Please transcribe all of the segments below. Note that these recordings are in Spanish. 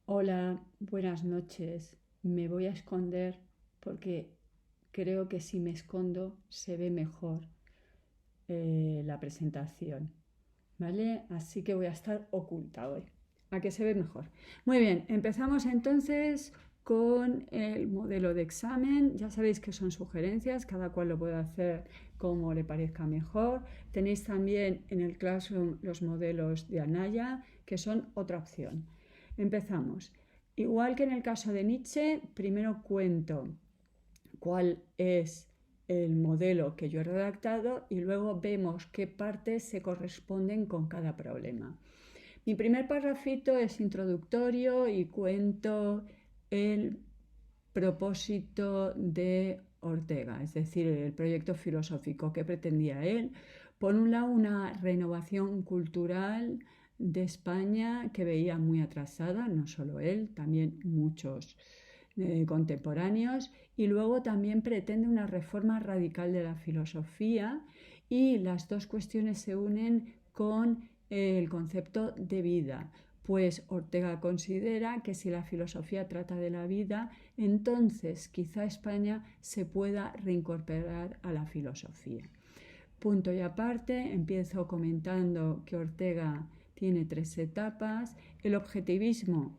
Hola, buenas noches. Me voy a esconder porque creo que si me escondo se ve mejor la presentación, ¿vale? Así que voy a estar oculta hoy. ¿A que se ve mejor? Muy bien, empezamos entonces con el modelo de examen. Ya sabéis que son sugerencias, cada cual lo puede hacer como le parezca mejor. Tenéis también en el Classroom los modelos de Anaya, que son otra opción. Empezamos. Igual que en el caso de Nietzsche, primero cuento cuál es el modelo que yo he redactado y luego vemos qué partes se corresponden con cada problema. Mi primer parrafito es introductorio y cuento el propósito de Ortega, es decir, el proyecto filosófico que pretendía él. Por un lado, una renovación cultural de España que veía muy atrasada, no solo él, también muchos contemporáneos, y luego también pretende una reforma radical de la filosofía, y las dos cuestiones se unen con el concepto de vida, pues Ortega considera que si la filosofía trata de la vida, entonces quizá España se pueda reincorporar a la filosofía. Punto y aparte, empiezo comentando que Ortega tiene tres etapas. El objetivismo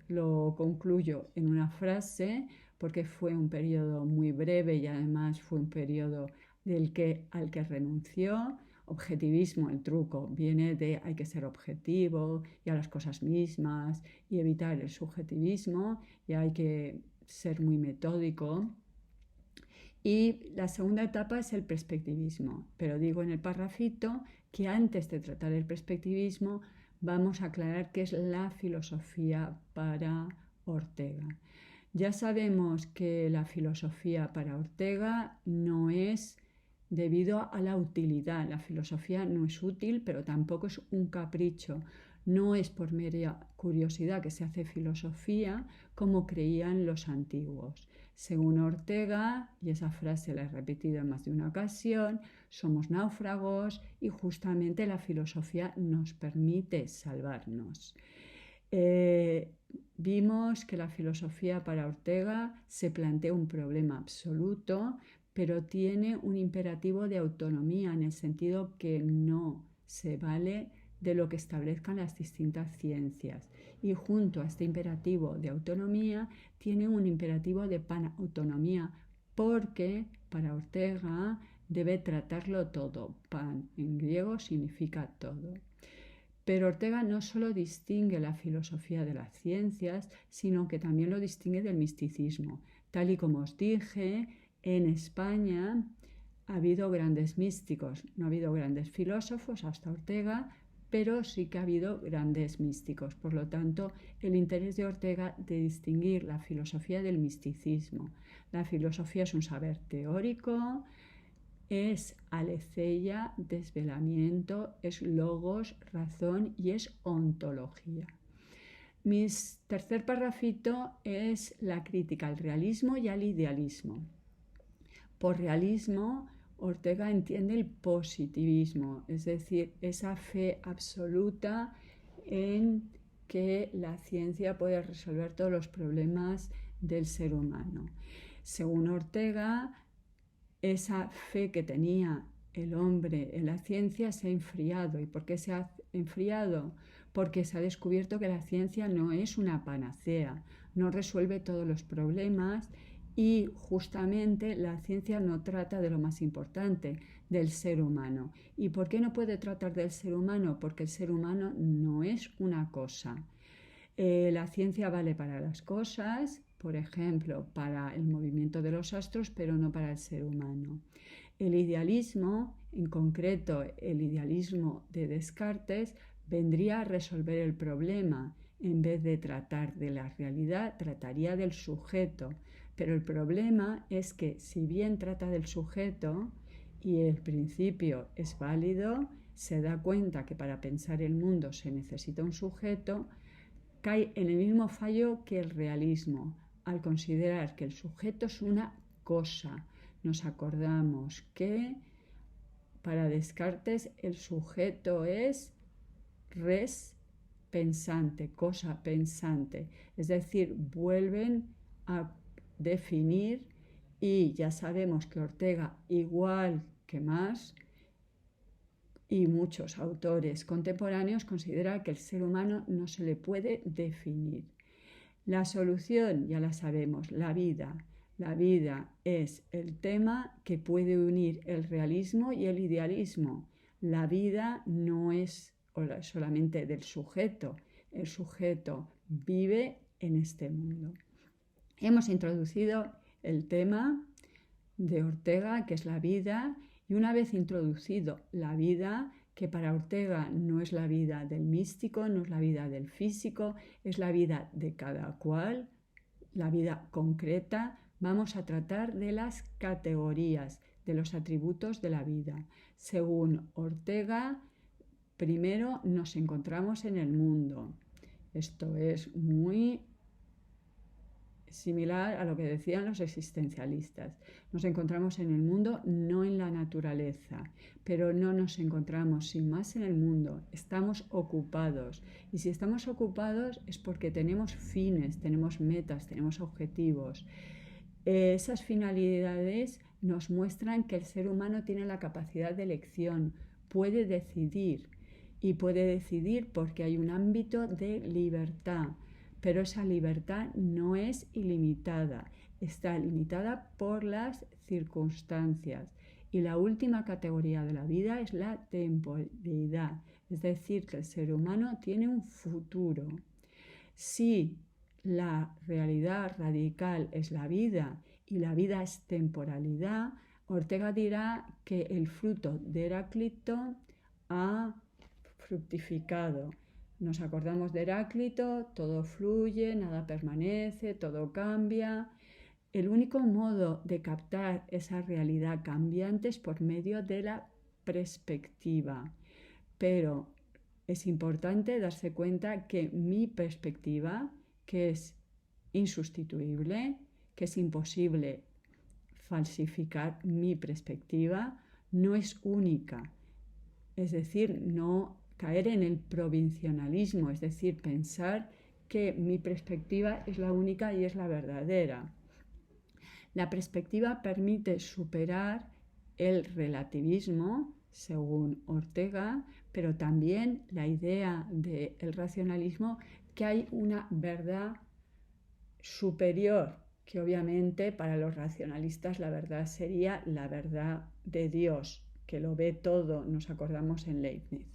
lo concluyo en una frase porque fue un periodo muy breve y además fue un periodo al que renunció. Objetivismo, el truco, viene de hay que ser objetivo y a las cosas mismas y evitar el subjetivismo y hay que ser muy metódico. Y la segunda etapa es el perspectivismo, pero digo en el parrafito que antes de tratar el perspectivismo vamos a aclarar qué es la filosofía para Ortega. Ya sabemos que la filosofía para Ortega no es debido a la utilidad. La filosofía no es útil, pero tampoco es un capricho. No es por mera curiosidad que se hace filosofía como creían los antiguos. Según Ortega, y esa frase la he repetido en más de una ocasión, somos náufragos y justamente la filosofía nos permite salvarnos. Vimos que la filosofía para Ortega se plantea un problema absoluto, pero tiene un imperativo de autonomía en el sentido que no se vale de lo que establezcan las distintas ciencias. Y junto a este imperativo de autonomía tiene un imperativo de panautonomía, porque para Ortega debe tratarlo todo. Pan en griego significa todo. Pero Ortega no solo distingue la filosofía de las ciencias, sino que también lo distingue del misticismo. Tal y como os dije, en España ha habido grandes místicos, no ha habido grandes filósofos hasta Ortega, pero sí que ha habido grandes místicos. Por lo tanto, el interés de Ortega de distinguir la filosofía del misticismo. La filosofía es un saber teórico, es aletheia, desvelamiento, es logos, razón y es ontología. Mi tercer parrafito es la crítica al realismo y al idealismo. Por realismo, Ortega entiende el positivismo, es decir, esa fe absoluta en que la ciencia puede resolver todos los problemas del ser humano. Según Ortega, esa fe que tenía el hombre en la ciencia se ha enfriado. ¿Y por qué se ha enfriado? Porque se ha descubierto que la ciencia no es una panacea, no resuelve todos los problemas y justamente la ciencia no trata de lo más importante, del ser humano. ¿Y por qué no puede tratar del ser humano? Porque el ser humano no es una cosa. La ciencia vale para las cosas, por ejemplo, para el movimiento de los astros, pero no para el ser humano. El idealismo, en concreto el idealismo de Descartes, vendría a resolver el problema. En vez de tratar de la realidad, trataría del sujeto. Pero el problema es que si bien trata del sujeto y el principio es válido, se da cuenta que para pensar el mundo se necesita un sujeto, cae en el mismo fallo que el realismo, al considerar que el sujeto es una cosa. Nos acordamos que para Descartes el sujeto es res pensante, cosa pensante. Es decir, vuelven a definir, y ya sabemos que Ortega, igual que Marx y muchos autores contemporáneos, considera que el ser humano no se le puede definir. La solución ya la sabemos, la vida. La vida es el tema que puede unir el realismo y el idealismo. La vida no es solamente del sujeto. El sujeto vive en este mundo. Hemos introducido el tema de Ortega, que es la vida, y una vez introducido la vida, que para Ortega no es la vida del místico, no es la vida del físico, es la vida de cada cual, la vida concreta, vamos a tratar de las categorías, de los atributos de la vida. Según Ortega, primero nos encontramos en el mundo. Esto es muy similar a lo que decían los existencialistas. Nos encontramos en el mundo, no en la naturaleza, pero no nos encontramos sin más en el mundo. Estamos ocupados, y si estamos ocupados es porque tenemos fines, tenemos metas, tenemos objetivos. Esas finalidades nos muestran que el ser humano tiene la capacidad de elección, puede decidir, y puede decidir porque hay un ámbito de libertad. Pero esa libertad no es ilimitada, está limitada por las circunstancias. Y la última categoría de la vida es la temporalidad, es decir, que el ser humano tiene un futuro. Si la realidad radical es la vida y la vida es temporalidad, Ortega dirá que el fruto de Heráclito ha fructificado. Nos acordamos de Heráclito, todo fluye, nada permanece, todo cambia. El único modo de captar esa realidad cambiante es por medio de la perspectiva. Pero es importante darse cuenta que mi perspectiva, que es insustituible, que es imposible falsificar mi perspectiva, no es única. Es decir, no caer en el provincialismo, es decir, pensar que mi perspectiva es la única y es la verdadera. La perspectiva permite superar el relativismo, según Ortega, pero también la idea del racionalismo, que hay una verdad superior, que obviamente para los racionalistas la verdad sería la verdad de Dios, que lo ve todo, nos acordamos en Leibniz.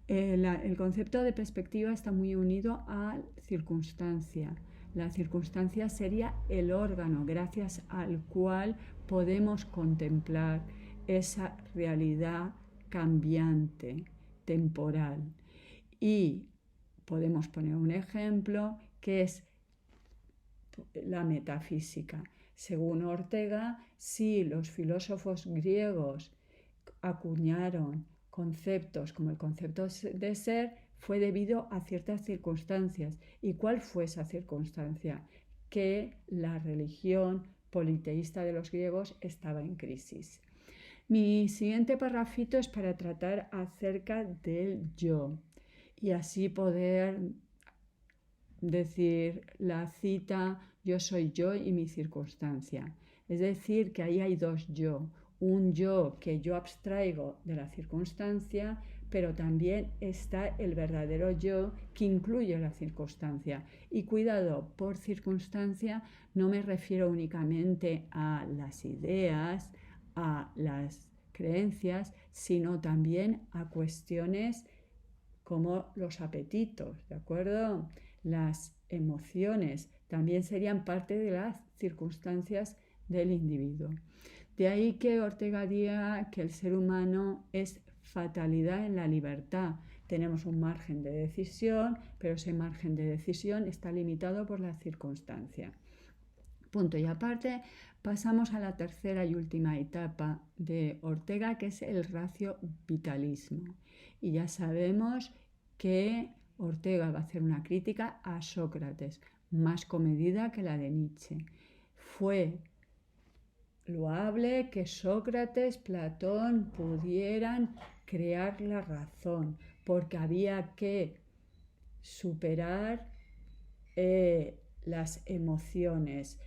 El concepto de perspectiva está muy unido a circunstancia. La circunstancia sería el órgano gracias al cual podemos contemplar esa realidad cambiante, temporal. Y podemos poner un ejemplo que es la metafísica. Según Ortega, si los filósofos griegos acuñaron conceptos como el concepto de ser, fue debido a ciertas circunstancias. ¿Y cuál fue esa circunstancia? Que la religión politeísta de los griegos estaba en crisis. Mi siguiente parrafito es para tratar acerca del yo y así poder decir la cita yo soy yo y mi circunstancia. Es decir, que ahí hay dos yo. Un yo que yo abstraigo de la circunstancia, pero también está el verdadero yo que incluye la circunstancia. Y cuidado, por circunstancia no me refiero únicamente a las ideas, a las creencias, sino también a cuestiones como los apetitos, ¿de acuerdo? Las emociones también serían parte de las circunstancias del individuo. De ahí que Ortega diga que el ser humano es fatalidad en la libertad. Tenemos un margen de decisión, pero ese margen de decisión está limitado por la circunstancia. Punto y aparte, pasamos a la tercera y última etapa de Ortega, que es el racio-vitalismo. Y ya sabemos que Ortega va a hacer una crítica a Sócrates, más comedida que la de Nietzsche. Fue loable que Sócrates, Platón pudieran crear la razón, porque había que superar las emociones.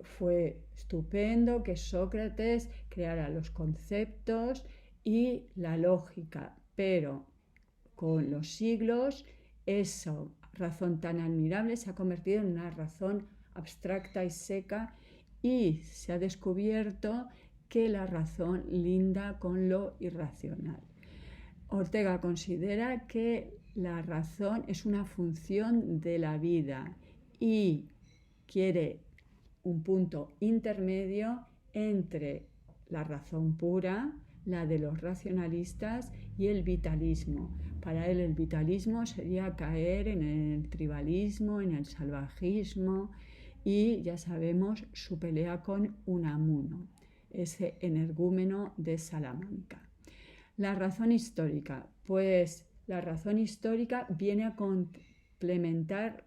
Fue estupendo que Sócrates creara los conceptos y la lógica, pero con los siglos esa razón tan admirable se ha convertido en una razón abstracta y seca, y se ha descubierto que la razón linda con lo irracional. Ortega considera que la razón es una función de la vida y quiere un punto intermedio entre la razón pura, la de los racionalistas, y el vitalismo. Para él el vitalismo sería caer en el tribalismo, en el salvajismo, y ya sabemos su pelea con Unamuno, ese energúmeno de Salamanca. La razón histórica. Pues la razón histórica viene a complementar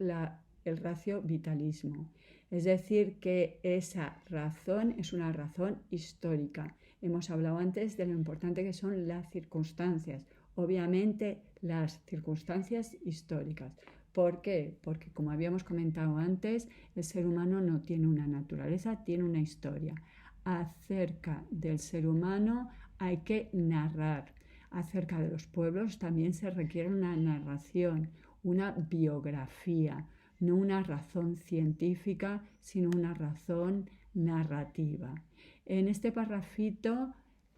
el racio-vitalismo. Es decir, que esa razón es una razón histórica. Hemos hablado antes de lo importante que son las circunstancias. Obviamente, las circunstancias históricas. ¿Por qué? Porque, como habíamos comentado antes, el ser humano no tiene una naturaleza, tiene una historia. Acerca del ser humano hay que narrar. Acerca de los pueblos también se requiere una narración, una biografía, no una razón científica, sino una razón narrativa. En este parrafito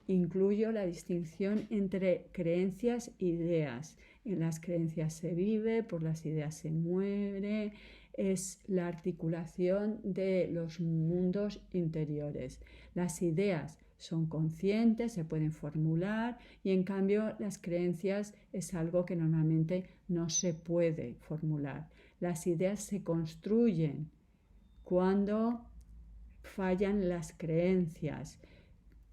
incluyo la distinción entre creencias e ideas. En las creencias se vive, por las ideas se muere. Es la articulación de los mundos interiores. Las ideas son conscientes, se pueden formular, y en cambio las creencias es algo que normalmente no se puede formular. Las ideas se construyen cuando fallan las creencias.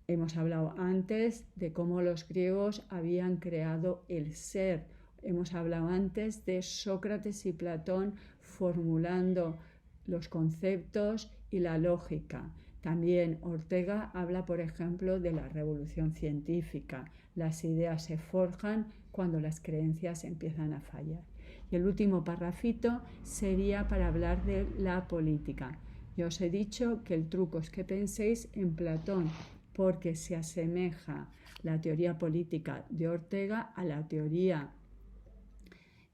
Hemos hablado antes de cómo los griegos habían creado el ser. Hemos hablado antes de Sócrates y Platón formulando los conceptos y la lógica. También Ortega habla, por ejemplo, de la revolución científica. Las ideas se forjan cuando las creencias empiezan a fallar. Y el último parrafito sería para hablar de la política. Yo os he dicho que el truco es que penséis en Platón, porque se asemeja la teoría política de Ortega a la teoría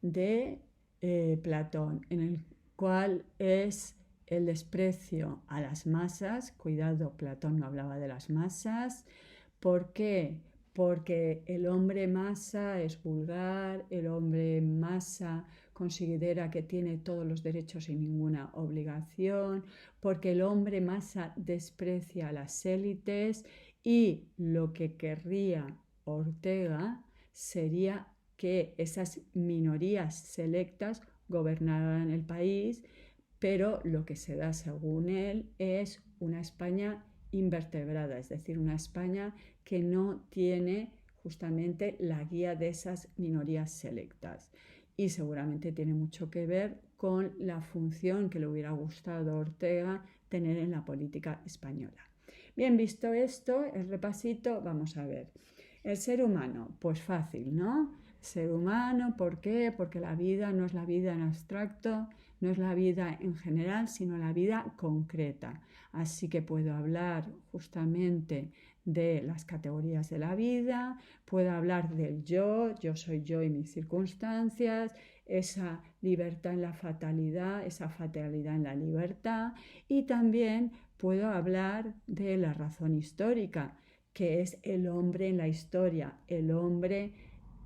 de Platón, en el cual es el desprecio a las masas. Cuidado, Platón no hablaba de las masas. ¿Por qué? Porque el hombre masa es vulgar, el hombre masa considera que tiene todos los derechos y ninguna obligación, porque el hombre masa desprecia a las élites, y lo que querría Ortega sería que esas minorías selectas gobernaran el país, pero lo que se da, según él, es una España invertebrada, es decir, una España que no tiene justamente la guía de esas minorías selectas. Y seguramente tiene mucho que ver con la función que le hubiera gustado a Ortega tener en la política española. Bien, visto esto, el repasito, vamos a ver. El ser humano, pues fácil, ¿no? Ser humano, ¿por qué? Porque la vida no es la vida en abstracto, no es la vida en general, sino la vida concreta. Así que puedo hablar justamente de las categorías de la vida, puedo hablar del yo soy yo y mis circunstancias, esa libertad en la fatalidad, esa fatalidad en la libertad, y también puedo hablar de la razón histórica, que es el hombre en la historia, el hombre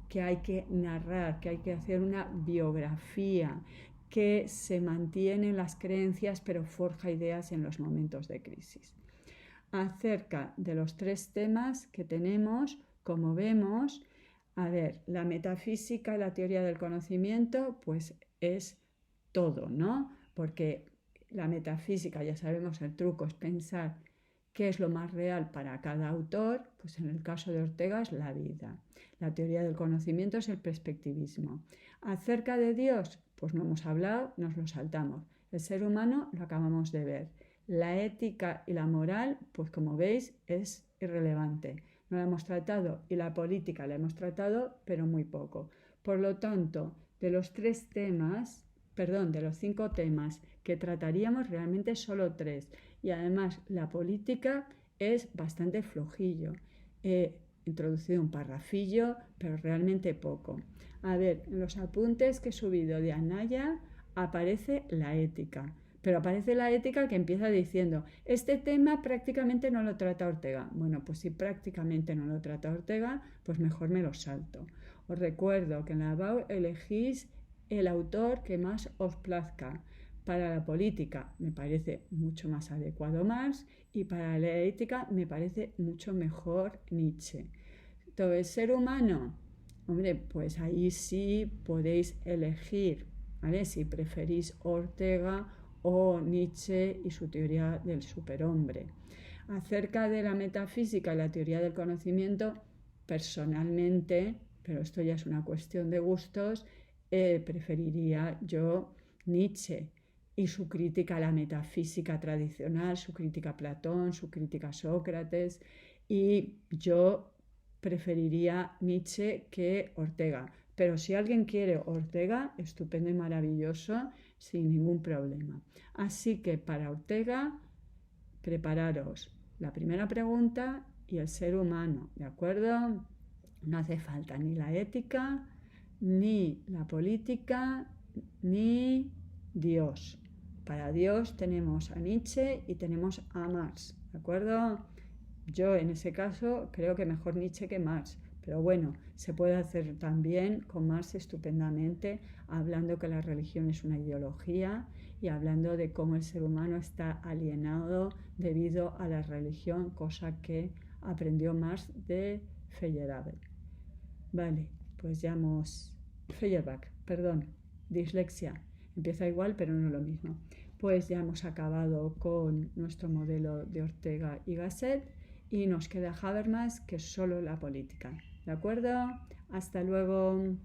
que hay que narrar, que hay que hacer una biografía, que se mantiene en las creencias pero forja ideas en los momentos de crisis. Acerca de los tres temas que tenemos, como vemos, a ver, la metafísica y la teoría del conocimiento, pues es todo, ¿no? Porque la metafísica, ya sabemos, el truco es pensar qué es lo más real para cada autor, pues en el caso de Ortega es la vida. La teoría del conocimiento es el perspectivismo. Acerca de Dios, pues no hemos hablado, nos lo saltamos. El ser humano lo acabamos de ver. La ética y la moral, pues como veis, es irrelevante. No la hemos tratado, y la política la hemos tratado, pero muy poco. Por lo tanto, de los 5 temas que trataríamos, realmente solo 3. Y además la política es bastante flojillo. He introducido un parrafillo, pero realmente poco. A ver, en los apuntes que he subido de Anaya aparece la ética. Pero aparece la ética que empieza diciendo, este tema prácticamente no lo trata Ortega. Bueno, pues si prácticamente no lo trata Ortega, pues mejor me lo salto. Os recuerdo que en la ABAU elegís el autor que más os plazca. Para la política me parece mucho más adecuado Marx y para la ética me parece mucho mejor Nietzsche. Todo el ser humano, hombre, pues ahí sí podéis elegir, ¿vale? Si preferís Ortega o Nietzsche y su teoría del superhombre. Acerca de la metafísica y la teoría del conocimiento, personalmente, pero esto ya es una cuestión de gustos, preferiría yo Nietzsche y su crítica a la metafísica tradicional, su crítica a Platón, su crítica a Sócrates, y yo preferiría Nietzsche que Ortega. Pero si alguien quiere Ortega, estupendo y maravilloso, sin ningún problema. Así que para Ortega, prepararos la primera pregunta y el ser humano, ¿de acuerdo? No hace falta ni la ética, ni la política, ni Dios. Para Dios tenemos a Nietzsche y tenemos a Marx, ¿de acuerdo? Yo en ese caso creo que mejor Nietzsche que Marx, pero bueno, se puede hacer también con Marx estupendamente, hablando que la religión es una ideología y hablando de cómo el ser humano está alienado debido a la religión, cosa que aprendió Marx de Feyerabend. Vale, pues ya hemos... Feuerbach, perdón, dislexia. Empieza igual, pero no lo mismo. Pues ya hemos acabado con nuestro modelo de Ortega y Gasset y nos queda Habermas, que es solo la política. ¿De acuerdo? Hasta luego.